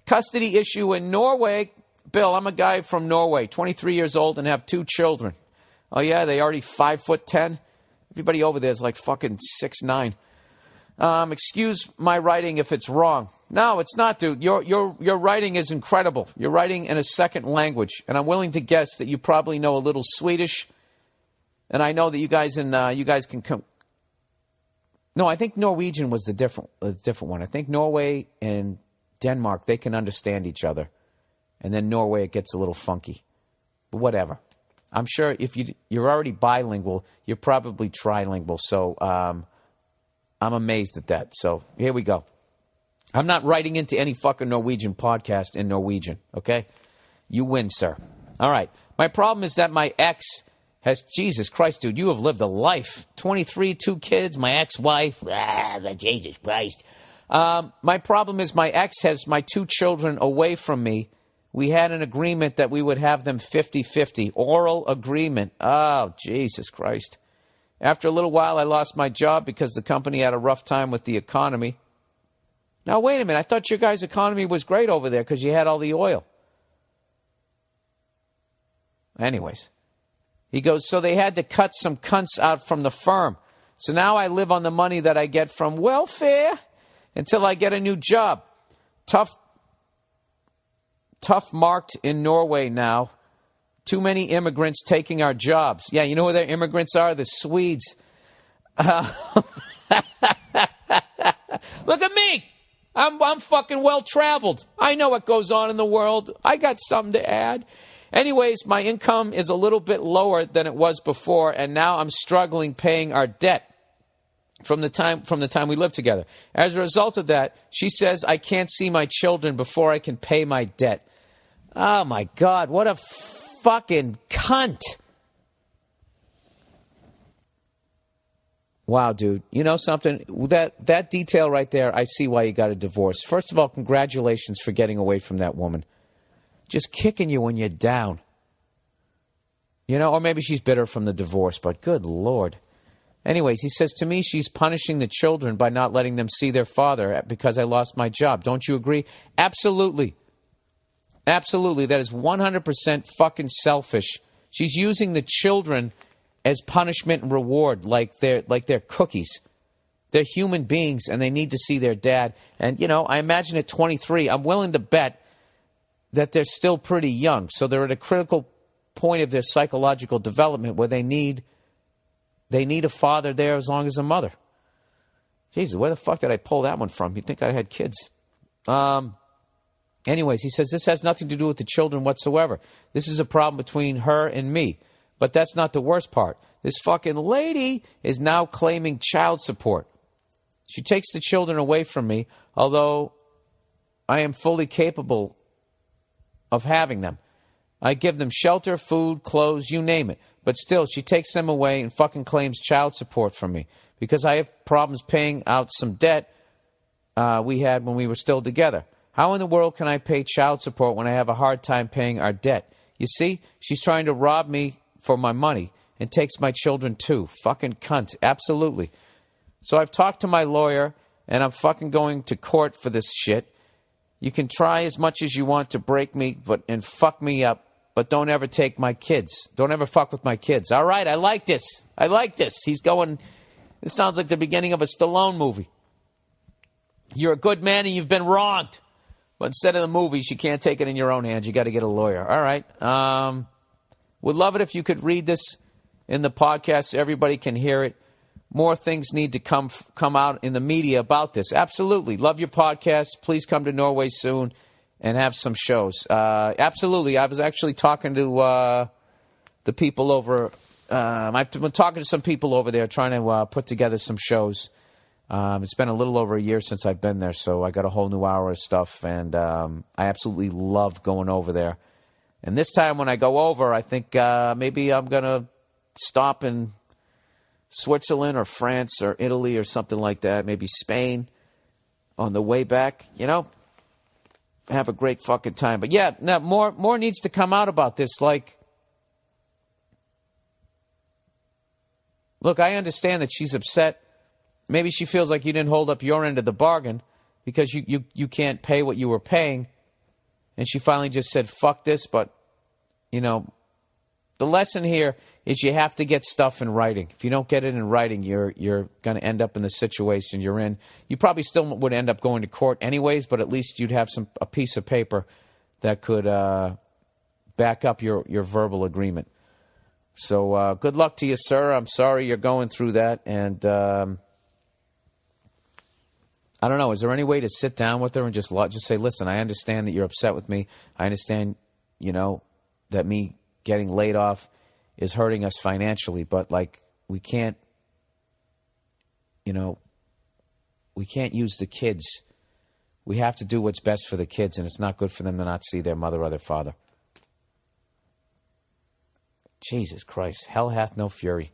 Custody issue in Norway. Bill, I'm a guy from Norway, 23 years old and have 2 children. Oh, yeah, they already 5'10"? Everybody over there is like fucking 6'9". Excuse my writing if it's wrong. No, it's not, dude. Your writing is incredible. You're writing in a second language, and I'm willing to guess that you probably know a little Swedish. And I know that you guys can come. No, I think Norwegian was the different one. I think Norway and Denmark, they can understand each other, and then Norway, it gets a little funky. But whatever. I'm sure if you're already bilingual, you're probably trilingual. So I'm amazed at that. So here we go. I'm not writing into any fucking Norwegian podcast in Norwegian, okay? You win, sir. All right. My problem is that my ex has... Jesus Christ, dude, you have lived a life. 23, 2 kids, my ex-wife. Jesus Christ. My problem is my ex has my 2 children away from me. We had an agreement that we would have them 50-50. Oral agreement. Oh, Jesus Christ. After a little while, I lost my job because the company had a rough time with the economy. Now, wait a minute. I thought your guys' economy was great over there because you had all the oil. Anyways, he goes, so they had to cut some cunts out from the firm. So now I live on the money that I get from welfare until I get a new job. Tough marked in Norway now. Too many immigrants taking our jobs. Yeah, you know who their immigrants are? The Swedes. Look at me. I'm fucking well-traveled. I know what goes on in the world. I got something to add. Anyways, my income is a little bit lower than it was before, and now I'm struggling paying our debt from the time we lived together. As a result of that, she says I can't see my children before I can pay my debt. Oh, my God. What a fucking cunt. Wow, dude. You know something? That detail right there, I see why you got a divorce. First of all, congratulations for getting away from that woman. Just kicking you when you're down. You know, or maybe she's bitter from the divorce, but good Lord. Anyways, he says, to me, she's punishing the children by not letting them see their father because I lost my job. Don't you agree? Absolutely. Absolutely. That is 100% fucking selfish. She's using the children as punishment and reward, like they're cookies. They're human beings, and they need to see their dad. And, you know, I imagine at 23, I'm willing to bet that they're still pretty young. So they're at a critical point of their psychological development where they need a father there as long as a mother. Jesus, where the fuck did I pull that one from? You'd think I had kids. Anyways, he says, this has nothing to do with the children whatsoever. This is a problem between her and me. But that's not the worst part. This fucking lady is now claiming child support. She takes the children away from me, although I am fully capable of having them. I give them shelter, food, clothes, you name it. But still, she takes them away and fucking claims child support from me because I have problems paying out some debt we had when we were still together. How in the world can I pay child support when I have a hard time paying our debt? You see, she's trying to rob me for my money and takes my children too. Fucking cunt. Absolutely. So I've talked to my lawyer and I'm fucking going to court for this shit. You can try as much as you want to break me and fuck me up, but don't ever take my kids. Don't ever fuck with my kids. All right, I like this. I like this. He's going, it sounds like the beginning of a Stallone movie. You're a good man and you've been wronged. But instead of the movies, you can't take it in your own hands. You got to get a lawyer. All right. Would love it if you could read this in the podcast so everybody can hear it. More things need to come out in the media about this. Absolutely. Love your podcast. Please come to Norway soon and have some shows. Absolutely. I was actually talking to the people over. I've been talking to some people over there trying to put together some shows. It's been a little over a year since I've been there, so I got a whole new hour of stuff, and I absolutely love going over there. And this time when I go over, I think maybe I'm going to stop in Switzerland or France or Italy or something like that, maybe Spain on the way back, you know, have a great fucking time. But yeah, now more needs to come out about this. Like, look, I understand that she's upset. Maybe she feels like you didn't hold up your end of the bargain because you can't pay what you were paying and she finally just said, fuck this. But, you know, the lesson here is you have to get stuff in writing. If you don't get it in writing, you're going to end up in the situation you're in. You probably still would end up going to court anyways, but at least you'd have a piece of paper that could back up your verbal agreement. So good luck to you, sir. I'm sorry you're going through that. And I don't know. Is there any way to sit down with her and just say, listen, I understand that you're upset with me. I understand, you know, that me getting laid off is hurting us financially. But, like, we can't, you know, we can't use the kids. We have to do what's best for the kids, and it's not good for them to not see their mother or their father. Jesus Christ. Hell hath no fury.